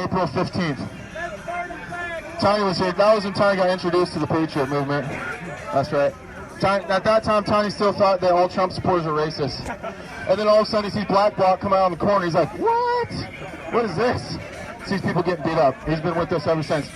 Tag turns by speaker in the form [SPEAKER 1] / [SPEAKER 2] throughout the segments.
[SPEAKER 1] April 15th. Tony was here. That was when Tony got introduced to the Patriot movement. That's right. At that time, Tony still thought that all Trump supporters are racist. And then all of a sudden he sees Black Bloc come out on the corner. He's like, what? What is this? Sees people getting beat up. He's been with us ever since.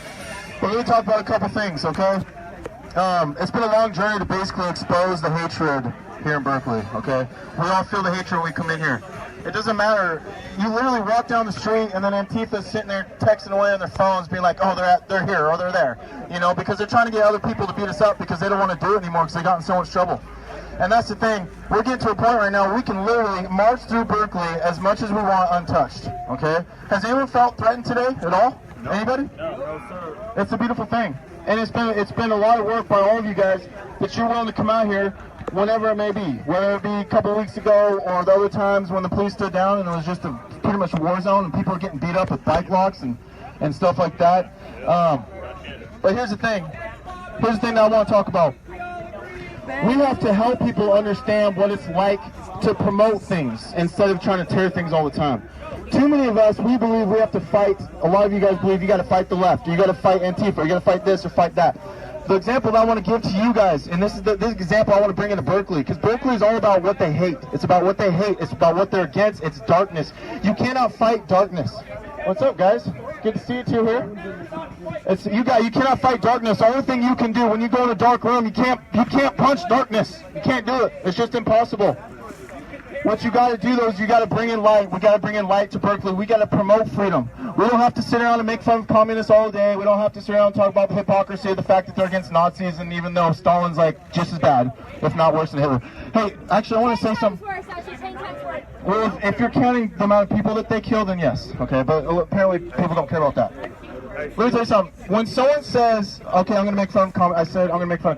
[SPEAKER 1] But let me talk about a couple things, okay? It's been a long journey to basically expose the hatred here in Berkeley, okay? We all feel the hatred when we come in here. It doesn't matter. You literally walk down the street and then Antifa's sitting there texting away on their phones being like, oh, they're here or they're there. You know, because they're trying to get other people to beat us up because they don't want to do it anymore because they got in so much trouble. And that's the thing. We're getting to a point right now where we can literally march through Berkeley as much as we want untouched, okay? Has anyone felt threatened today at all? No. Anybody? No, sir. It's a beautiful thing. And it's been a lot of work by all of you guys that you're willing to come out here whenever it may be, whether it be a couple of weeks ago or the other times when the police stood down and it was just pretty much a war zone and people were getting beat up with bike locks and stuff like that. But here's the thing. Here's the thing that I want to talk about. We have to help people understand what it's like to promote things instead of trying to tear things all the time. Too many of us, we believe we have to fight. A lot of you guys believe you got to fight the left, or you got to fight Antifa, or you got to fight this or fight that. The example that I want to give to you guys, and this is this example I want to bring into Berkeley, because Berkeley is all about what they hate. It's about what they hate. It's about what they're against. It's darkness. You cannot fight darkness. What's up, guys? Good to see you two here. You cannot fight darkness. The only thing you can do when you go in a dark room, you can't punch darkness. You can't do it. It's just impossible. What you got to do, though, is you got to bring in light. We got to bring in light to Berkeley. We got to promote freedom. We don't have to sit around and make fun of communists all day. We don't have to sit around and talk about the hypocrisy of the fact that they're against Nazis, and even though Stalin's like just as bad, if not worse than Hitler. Hey, actually, I want to say something. Well, if you're counting the amount of people that they killed, then yes. Okay, but apparently people don't care about that. Let me tell you something. When someone says, okay, I'm going to make fun of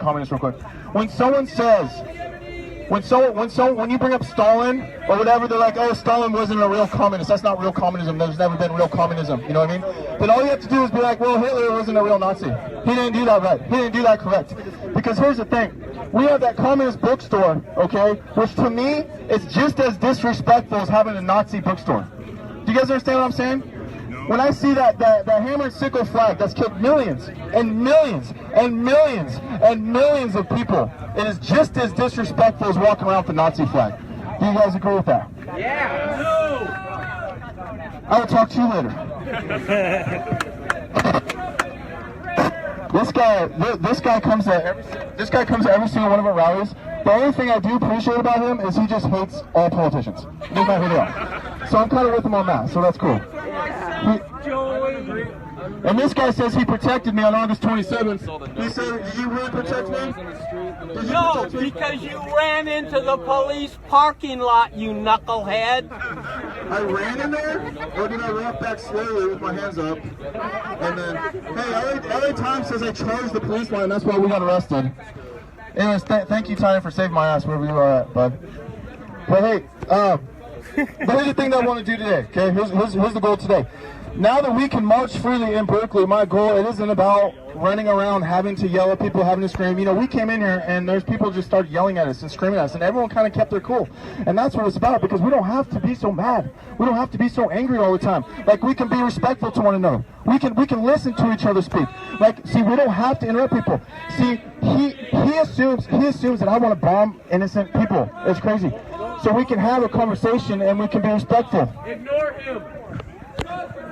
[SPEAKER 1] communists real quick. When someone says, when you bring up Stalin or whatever, they're like, oh, Stalin wasn't a real communist. That's not real communism. There's never been real communism. You know what I mean? Then all you have to do is be like, well, Hitler wasn't a real Nazi. He didn't do that right. He didn't do that correct. Because here's the thing. We have that communist bookstore, okay, which to me is just as disrespectful as having a Nazi bookstore. Do you guys understand what I'm saying? When I see that hammer and sickle flag that's killed millions and millions and millions and millions of people, it is just as disrespectful as walking around with the Nazi flag. Do you guys agree with that?
[SPEAKER 2] Yeah.
[SPEAKER 1] No. I will talk to you later. This guy comes to every single one of our rallies. The only thing I do appreciate about him is he just hates all politicians. He doesn't know who they are. So I'm kind of with him on that. So that's cool. And this guy says he protected me on August 27th. He said, did you really protect me?
[SPEAKER 2] No, because you ran into the police parking lot, you knucklehead.
[SPEAKER 1] I ran in there? Or did I walk back slowly with my hands up? And then, hey, LA Times says I charged the police line, that's why we got arrested. Anyways, thank you, Tanya, for saving my ass wherever you are at, bud. But hey, but here's the thing that I want to do today, okay? Here's the goal today. Now that we can march freely in Berkeley, my goal, it isn't about running around having to yell at people, having to scream. You know, we came in here and there's people just started yelling at us and screaming at us, and everyone kind of kept their cool. And that's what it's about, because we don't have to be so mad. We don't have to be so angry all the time. Like, we can be respectful to one another. We can listen to each other speak. Like, see, we don't have to interrupt people. See, he assumes that I want to bomb innocent people. It's crazy. So we can have a conversation and we can be respectful.
[SPEAKER 3] Ignore him.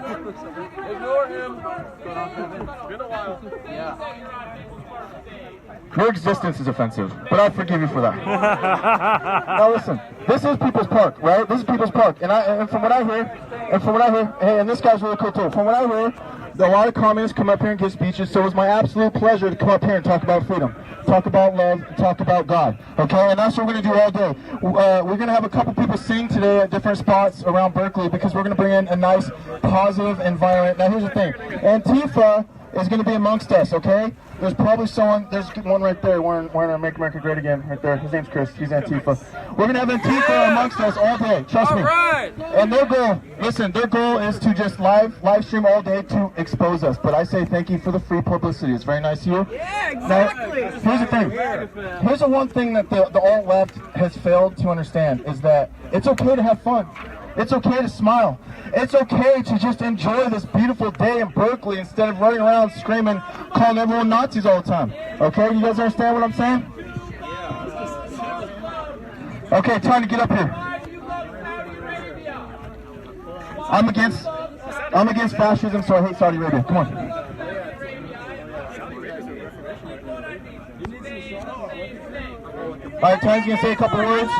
[SPEAKER 3] Ignore him. It's been a while. Yeah.
[SPEAKER 1] Your existence is offensive, but I forgive you for that. Now listen, this is People's Park, right? This is People's Park, and from what I hear, hey, and this guy's really cool too. From what I hear, a lot of communists come up here and give speeches, so it's my absolute pleasure to come up here and talk about freedom, talk about love, talk about God, okay? And that's what we're going to do all day. We're going to have a couple people sing today at different spots around Berkeley, because we're going to bring in a nice, positive environment. Now here's the thing, Antifa is going to be amongst us, okay? There's probably someone, there's one right there wearing our Make America Great Again, right there. His name's Chris, he's Antifa. We're going to have Antifa amongst us all day, trust me.
[SPEAKER 3] Right.
[SPEAKER 1] And their goal is to just live stream all day to expose us. But I say thank you for the free publicity. It's very nice of you.
[SPEAKER 2] Yeah, exactly.
[SPEAKER 1] Now, here's the thing. Here's the one thing that the alt-left has failed to understand, is that it's okay to have fun. It's okay to smile. It's okay to just enjoy this beautiful day in Berkeley instead of running around screaming, calling everyone Nazis all the time. Okay, you guys understand what I'm saying? Okay, time to get up here. I'm against fascism, so I hate Saudi Arabia. Come on. All right, Time's gonna say a couple words.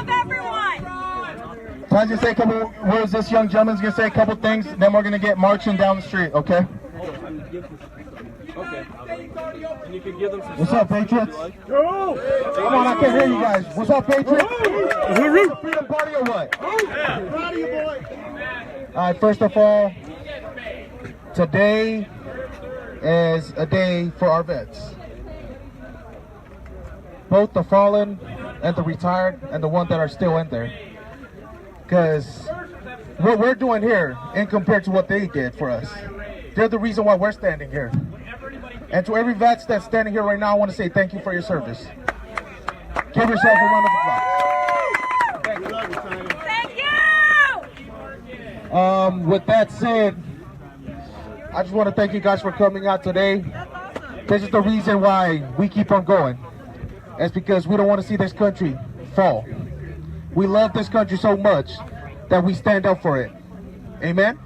[SPEAKER 1] Time's gonna say a couple words. This young gentleman's gonna say a couple things. Then we're gonna get marching down the street. Okay.
[SPEAKER 3] Okay. And you can give them some.
[SPEAKER 1] What's up, Patriots? Come on, I can't hear you guys. What's up, Patriots? Freedom party or what? Proud of you, boy. All right. First of all, today is a day for our vets. Both the fallen and the retired and the ones that are still in there. Because what we're doing here, in compared to what they did for us, they're the reason why we're standing here. And to every vet that's standing here right now, I want to say thank you for your service. Give yourself a round of applause.
[SPEAKER 4] Thank you!
[SPEAKER 1] With that said, I just want to thank you guys for coming out today. This is the reason why we keep on going. It's because we don't want to see this country fall. We love this country so much that we stand up for it. Amen?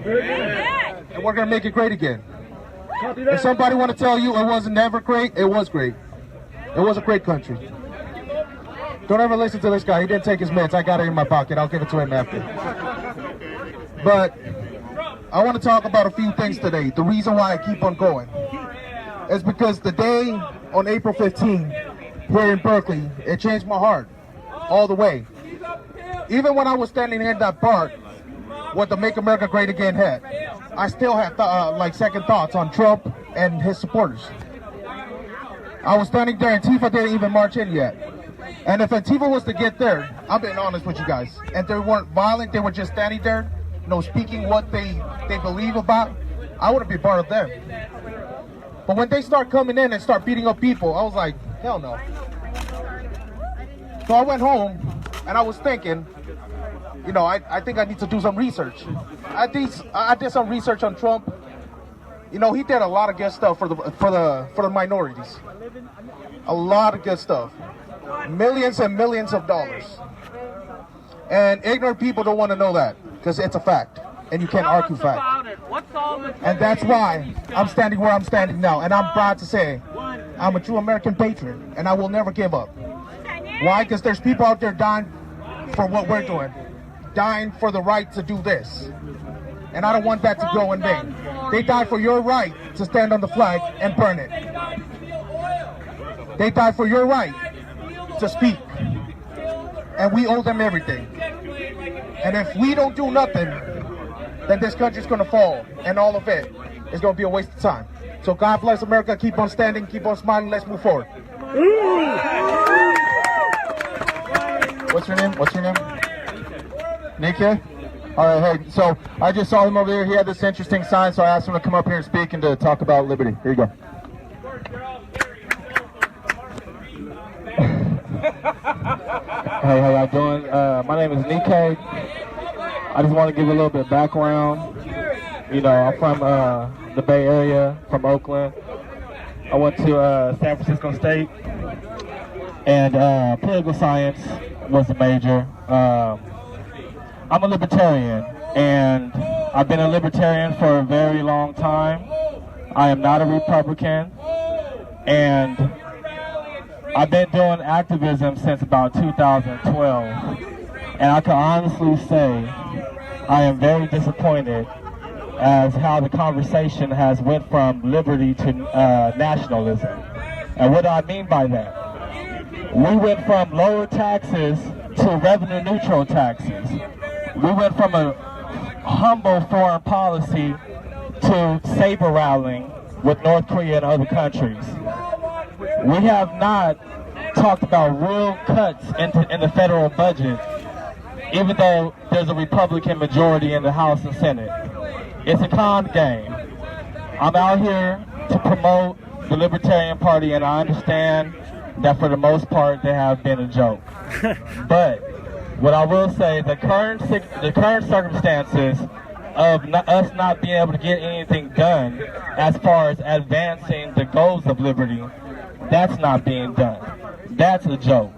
[SPEAKER 4] Amen.
[SPEAKER 1] And we're going to make it great again. If somebody want to tell you it wasn't never great, it was great. It was a great country. Don't ever listen to this guy. He didn't take his meds. I got it in my pocket. I'll give it to him after. But I want to talk about a few things today. The reason why I keep on going is because the day on April 15th here in Berkeley, it changed my heart all the way. Even when I was standing in that park with the Make America Great Again hat, I still had like second thoughts on Trump and his supporters. I was standing there, Antifa didn't even march in yet. And if Antifa was to get there, I'm being honest with you guys, and they weren't violent, they were just standing there, speaking what they believe about, I wouldn't be part of them. But when they start coming in and start beating up people, I was like, hell no. So I went home and I was thinking, I think I need to do some research. I did some research on Trump. He did a lot of good stuff for the minorities. A lot of good stuff. Millions and millions of dollars. And ignorant people don't want to know that because it's a fact. And you can't argue fact. And that's why I'm standing where I'm standing now. And I'm proud to say I'm a true American patriot. And I will never give up. Why? Because there's people out there dying for what we're doing. Dying for the right to do this. And I don't want that to go in vain. They died for your right to stand on the flag and burn it. They died for your right to speak. And we owe them everything. And if we don't do nothing, then this country's going to fall. And all of it is going to be a waste of time. So God bless America. Keep on standing. Keep on smiling. Let's move forward. What's your name? Nikkei? All right, hey, so I just saw him over there. He had this interesting sign, so I asked him to come up here and speak and to talk about liberty. Here you go.
[SPEAKER 5] Hey, how y'all doing? My name is Nikkei. I just want to give a little bit of background. I'm from the Bay Area, from Oakland. I went to San Francisco State, and political science was a major. I'm a libertarian, and I've been a libertarian for a very long time. I am not a Republican, and I've been doing activism since about 2012, and I can honestly say I am very disappointed as how the conversation has went from liberty to nationalism. And what do I mean by that? We went from lower taxes to revenue neutral taxes. We went from a humble foreign policy to saber rattling with North Korea and other countries. We have not talked about real cuts in the federal budget, even though there's a Republican majority in the House and Senate. It's a con game. I'm out here to promote the Libertarian Party, and I understand that for the most part they have been a joke. But What I will say, the current circumstances of us not being able to get anything done as far as advancing the goals of liberty, that's not being done. That's a joke.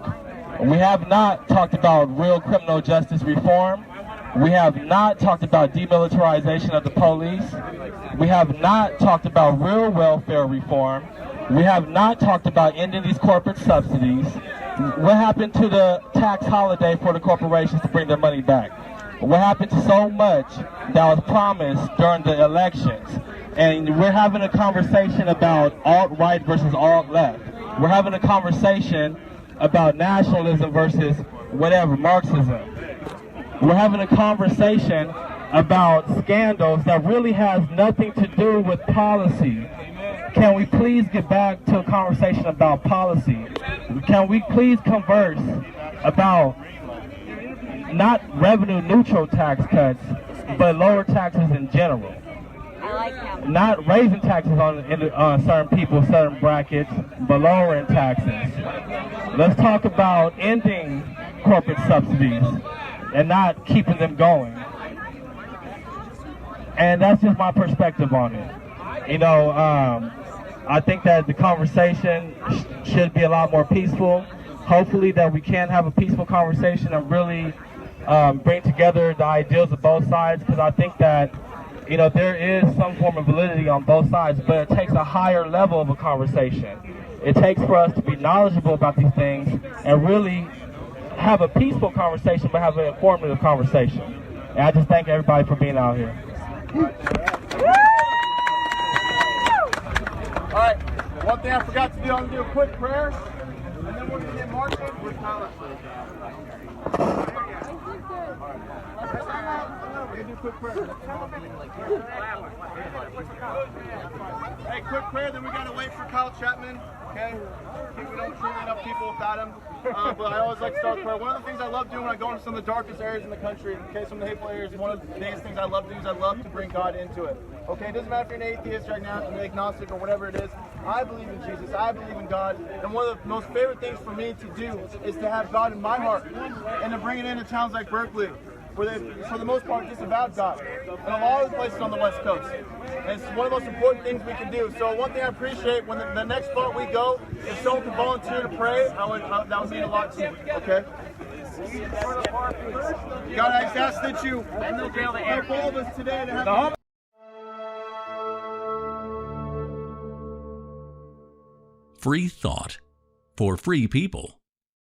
[SPEAKER 5] We have not talked about real criminal justice reform. We have not talked about demilitarization of the police. We have not talked about real welfare reform. We have not talked about ending these corporate subsidies. What happened to the tax holiday for the corporations to bring their money back? What happened to so much that was promised during the elections? And we're having a conversation about alt-right versus alt-left. We're having a conversation about nationalism versus whatever, Marxism. We're having a conversation about scandals that really has nothing to do with policy. Can we please get back to a conversation about policy? Can we please converse about not revenue neutral tax cuts, but lower taxes in general?
[SPEAKER 4] I like him.
[SPEAKER 5] Not raising taxes on certain people, certain brackets, but lowering taxes. Let's talk about ending corporate subsidies and not keeping them going. And that's just my perspective on it. You know, I think that the conversation should be a lot more peaceful. Hopefully that we can have a peaceful conversation and really bring together the ideals of both sides, because I think that, you know, there is some form of validity on both sides, but it takes a higher level of a conversation. It takes for us to be knowledgeable about these things and really have a peaceful conversation, but have an informative conversation. And I just thank everybody for being out here.
[SPEAKER 3] All right, one thing I forgot to do, I'm going to do a quick prayer, and then we're going to get marching. Where's Tyler? We're going to do a quick prayer. Hey, quick prayer, then we got to wait for Kyle Chapman, okay? We don't treat enough people without him, but I always like to start with prayer. One of the things I love doing when I go into some of the darkest areas in the country, okay, some of the hateful areas, one of the biggest things I love to do is I love to bring God into it. Okay, it doesn't matter if you're an atheist right now, an agnostic or whatever it is. I believe in Jesus, I believe in God, and one of the most favorite things for me to do is to have God in my heart and to bring it into towns like Berkeley, where they, for the most part, disavow God, and a lot of the places on the West Coast. And it's one of the most important things we can do. So one thing I appreciate, when the next spot we go, if someone can volunteer to pray, that would mean a lot to me, okay? God, I just ask that you help all of us today to have...
[SPEAKER 6] Free thought for free people.